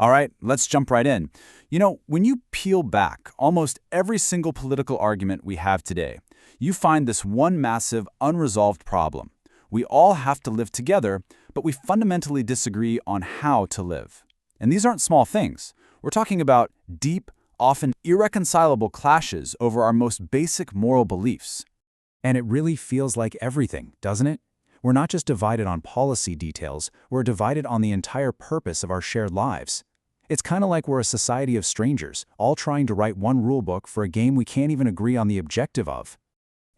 All right, let's jump right in. When you peel back almost every single political argument we have today, you find this one massive, unresolved problem. We all have to live together, but we fundamentally disagree on how to live. And these aren't small things. We're talking about deep, often irreconcilable clashes over our most basic moral beliefs. And it really feels like everything, doesn't it? We're not just divided on policy details, we're divided on the entire purpose of our shared lives. It's kind of like we're a society of strangers, all trying to write one rulebook for a game we can't even agree on the objective of.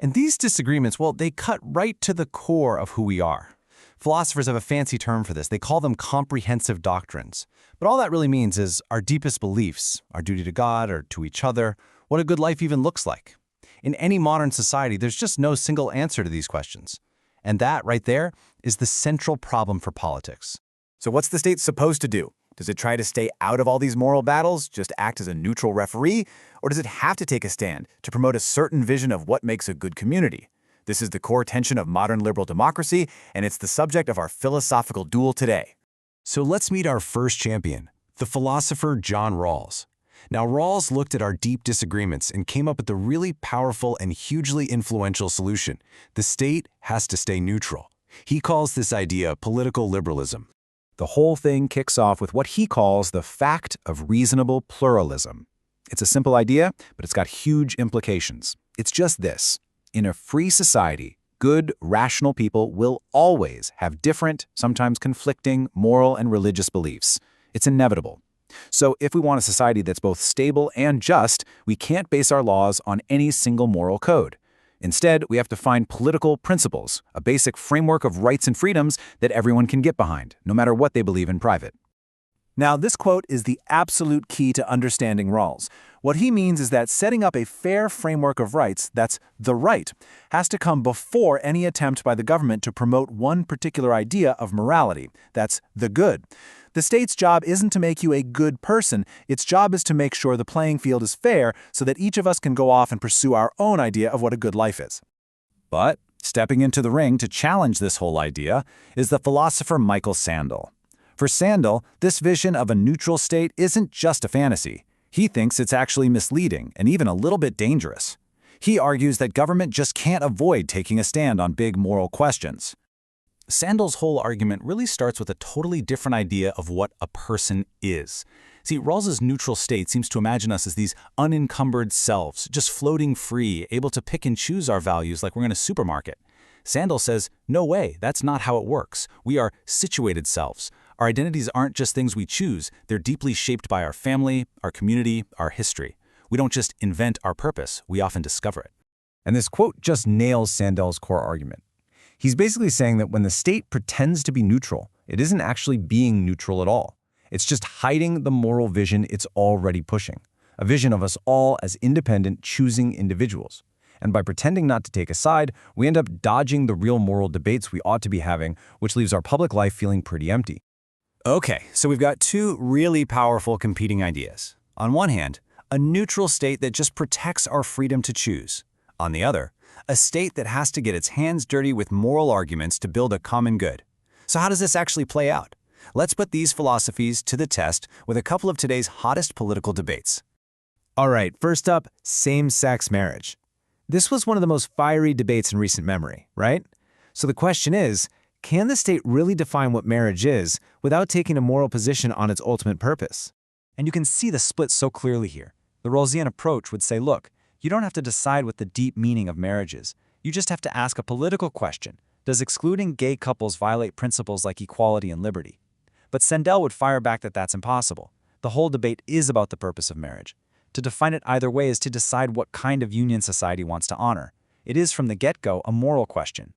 And these disagreements, well, they cut right to the core of who we are. Philosophers have a fancy term for this. They call them comprehensive doctrines. But all that really means is our deepest beliefs, our duty to God or to each other, what a good life even looks like. In any modern society, there's just no single answer to these questions. And that, right there, is the central problem for politics. So what's the state supposed to do? Does it try to stay out of all these moral battles, just act as a neutral referee? Or does it have to take a stand to promote a certain vision of what makes a good community? This is the core tension of modern liberal democracy, and it's the subject of our philosophical duel today. So let's meet our first champion, the philosopher John Rawls. Now, Rawls looked at our deep disagreements and came up with a really powerful and hugely influential solution. The state has to stay neutral. He calls this idea political liberalism. The whole thing kicks off with what he calls the fact of reasonable pluralism. It's a simple idea, but it's got huge implications. It's just this. In a free society, good, rational people will always have different, sometimes conflicting, moral and religious beliefs. It's inevitable. So if we want a society that's both stable and just, we can't base our laws on any single moral code. Instead, we have to find political principles, a basic framework of rights and freedoms that everyone can get behind, no matter what they believe in private. Now, this quote is the absolute key to understanding Rawls. What he means is that setting up a fair framework of rights, that's the right, has to come before any attempt by the government to promote one particular idea of morality, that's the good. The state's job isn't to make you a good person, its job is to make sure the playing field is fair so that each of us can go off and pursue our own idea of what a good life is. But stepping into the ring to challenge this whole idea is the philosopher Michael Sandel. For Sandel, this vision of a neutral state isn't just a fantasy. He thinks it's actually misleading and even a little bit dangerous. He argues that government just can't avoid taking a stand on big moral questions. Sandel's whole argument really starts with a totally different idea of what a person is. See, Rawls's neutral state seems to imagine us as these unencumbered selves, just floating free, able to pick and choose our values like we're in a supermarket. Sandel says, no way, that's not how it works. We are situated selves. Our identities aren't just things we choose, they're deeply shaped by our family, our community, our history. We don't just invent our purpose, we often discover it. And this quote just nails Sandel's core argument. He's basically saying that when the state pretends to be neutral, it isn't actually being neutral at all. It's just hiding the moral vision it's already pushing, a vision of us all as independent, choosing individuals. And by pretending not to take a side, we end up dodging the real moral debates we ought to be having, which leaves our public life feeling pretty empty. Okay, so we've got two really powerful competing ideas. On one hand, a neutral state that just protects our freedom to choose. On the other, a state that has to get its hands dirty with moral arguments to build a common good. So how does this actually play out? Let's put these philosophies to the test with a couple of today's hottest political debates. All right, first up, same-sex marriage. This was one of the most fiery debates in recent memory, right? So the question is, can the state really define what marriage is without taking a moral position on its ultimate purpose? And you can see the split so clearly here. The Rawlsian approach would say, look, you don't have to decide what the deep meaning of marriage is. You just have to ask a political question. Does excluding gay couples violate principles like equality and liberty? But Sandel would fire back that that's impossible. The whole debate is about the purpose of marriage. To define it either way is to decide what kind of union society wants to honor. It is from the get-go a moral question.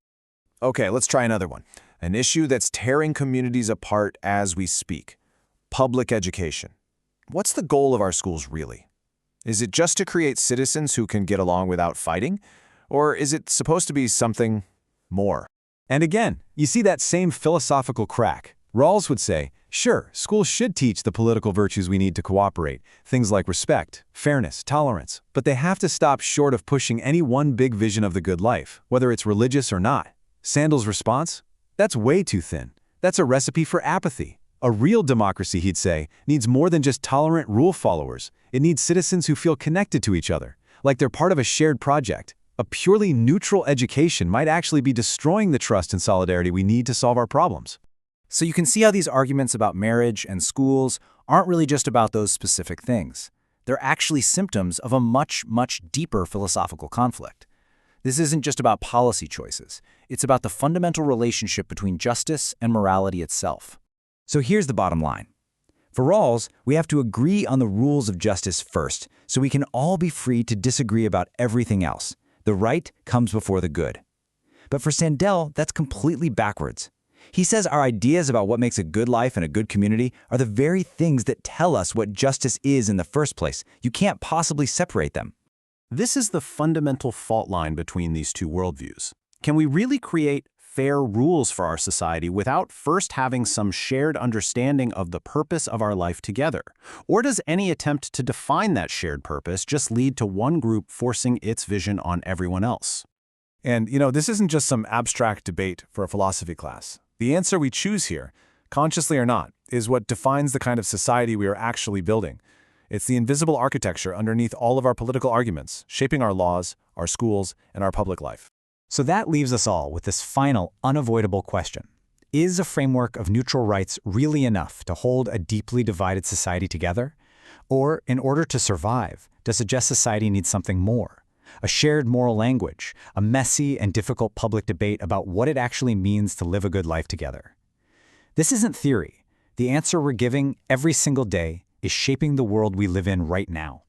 Okay, let's try another one. An issue that's tearing communities apart as we speak. Public education. What's the goal of our schools really? Is it just to create citizens who can get along without fighting? Or is it supposed to be something more? And again, you see that same philosophical crack. Rawls would say, sure, schools should teach the political virtues we need to cooperate, things like respect, fairness, tolerance, but they have to stop short of pushing any one big vision of the good life, whether it's religious or not. Sandel's response? That's way too thin. That's a recipe for apathy. A real democracy, he'd say, needs more than just tolerant rule followers. It needs citizens who feel connected to each other, like they're part of a shared project. A purely neutral education might actually be destroying the trust and solidarity we need to solve our problems. So you can see how these arguments about marriage and schools aren't really just about those specific things. They're actually symptoms of a much, much deeper philosophical conflict. This isn't just about policy choices. It's about the fundamental relationship between justice and morality itself. So here's the bottom line. For Rawls, we have to agree on the rules of justice first, so we can all be free to disagree about everything else. The right comes before the good. But for Sandel, that's completely backwards. He says our ideas about what makes a good life and a good community are the very things that tell us what justice is in the first place. You can't possibly separate them. This is the fundamental fault line between these two worldviews. Can we really create fair rules for our society without first having some shared understanding of the purpose of our life together? Or does any attempt to define that shared purpose just lead to one group forcing its vision on everyone else? And, this isn't just some abstract debate for a philosophy class. The answer we choose here, consciously or not, is what defines the kind of society we are actually building. It's the invisible architecture underneath all of our political arguments, shaping our laws, our schools, and our public life. So that leaves us all with this final, unavoidable question. Is a framework of neutral rights really enough to hold a deeply divided society together? Or, in order to survive, does a just society need something more? A shared moral language, a messy and difficult public debate about what it actually means to live a good life together. This isn't theory. The answer we're giving every single day is shaping the world we live in right now.